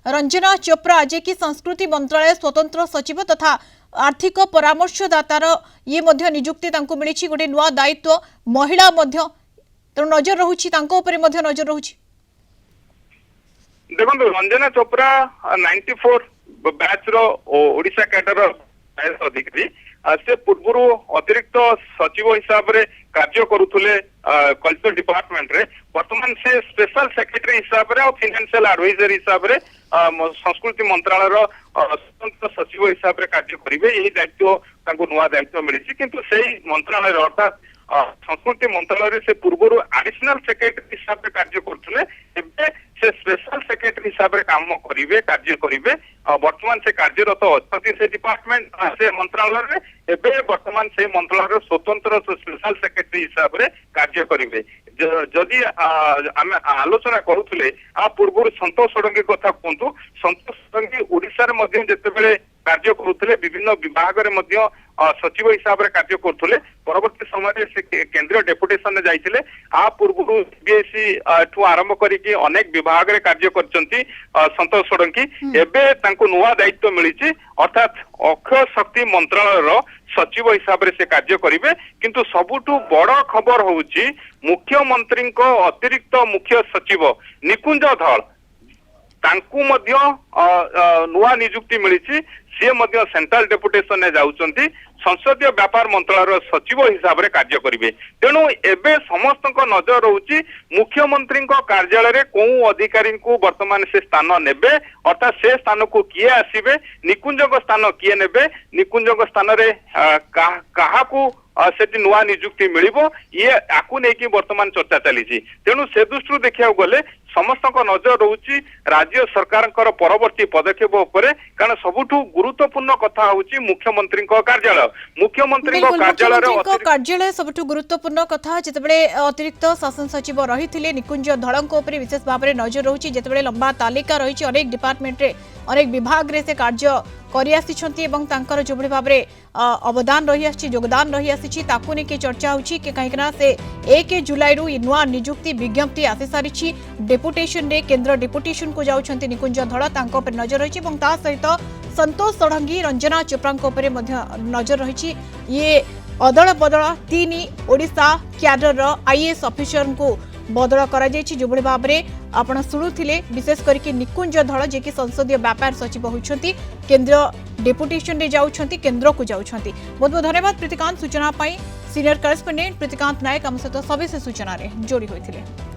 रंजना चोप्रा जे कि संस्कृति मंत्रालय स्वतंत्र सचिव तथा आर्थिक परामर्शदातार ये मध्य नियुक्ति तांको मिली गोटे नुआ दायित्व महिला मध्य तेणु नजर रहुछि तांको उपरे मध्य नजर रहुछि। देखो रंजना चोप्रा 94 बैच रो ओडिशा कैडर अधिकारी से पूर्व अतिरिक्त सचिव हिसाब रे कार्य करुले कल्चर डिपार्टमेंट रे वर्तमान से स्पेशल सेक्रेटरी हिसाब रे और फाइनेंशियल एडवाइजर हिसाब रे संस्कृति मंत्रालय स्वतंत्र सचिव हिसाब रे कार्य करिवे यही दायित्व तांको नुआ दायित्व मिली किंतु सेही मंत्रालय अर्थात संस्कृति मंत्रालय से पूर्व एडिशनल सेक्रेटरी हिसाब से कार्य करथुले एबे से स्पेशल सेक्रेटरी हिसाब से काम करिवे कार्य करिवे वर्तमान से कार्यरत अछति से डिपार्टमेंट से मंत्रालय रे एबे वर्तमान से मंत्रालय स्वतंत्र स्पेशल सेक्रेटरी हिसाब से कार्य करिवे जदि आम आलोचना करुले आ पूर्व संतोष षडंगी कथा कहतु संतोष षडंगी ओडिशा रे मध्य जेतेबेले कार्य करुले विभिन्न विभाग रे मध्य सचिव हिसाब से कार्य करुले परवर्ती समय से केंद्रीय डेपुटेशन जाइए आ पूर्व सीबीएसई ठू आरंभ करके अनेक विभाग रे कार्य करचंती संतोष षडंगी एबे तांको नुआ दायित्व मिली अर्थात अक्षय शक्ति मंत्रालय सचिव हिसाब से कार्य करिवे किंतु सबुठु बड़ खबर होउची मुख्यमंत्री अतिरिक्त मुख्य सचिव निकुंज धल तांकु मध्य नुआ नियुक्ति मिली सी मध्य सेंट्रल डेपुटेशन ने जाउचंती संसदीय व्यापार मंत्रालय सचिव हिसाब से कार्य करिवे तेणु एबे समस्त नजर रोची मुख्यमंत्री कार्यालय रे कोउ अधिकारी को वर्तमान से स्थान नेबे अर्थात से स्थान को किए आसीबे निकुंज स्थान किए नेबे निकुंज स्थान रे कहा को सेठी नुआ नियुक्ति मिलिबो ये आकु नेकी वर्तमान चर्चा चली तेणु से दृष्टि देखा गले समस्त नजर रोची राज्य सरकार परवर्ती पदक्षेप उपरे कारण सबुठु गुरुत्वपूर्ण कथा होची मुख्यमंत्री कार्यालय कार्यालय सबुठु गुरुत्वपूर्ण कथा जितेबेले अतिरिक्त शासन सचिव रही निकुंज धड़क विशेष भाव में नजर रोची जितेबेले लंबा तालिका रही अनेक डिपार्टमेंट रे अनेक विभाग रे से कार्य करिआसी एवं तांकर जो भाव में अवदान रही आसी योगदान रही आसी ताकू नहीं चर्चा होची कि कहीं से 1 जुलाई रु नुआ नियुक्ति विज्ञप्ति आसी सारी डेपुटेशन रे केंद्र डेपुटेशन को जाउछंती निकुंज धड़ तांको पर नजर रही सहित संतोष षडंगी रंजना चोप्रा नजर रही ये अदल बदल 3 ओडिशा क्याडर आईएएस ऑफिसर को बदल करा जो भाव में आपण शुणुले विशेष करके निकुंज धड़ जे कि संसदीय व्यापार सचिव होती केंद्र डेपुटेशन रे जाउछंती केंद्र को जाउछंती। बहुत बहुत धन्यवाद प्रीतिकांत सूचना पाई सीनियर करेस्पोंडेंट प्रीतिकांत नायक आम सहित सविशेष सूचना रे जोड़ी होइथिले।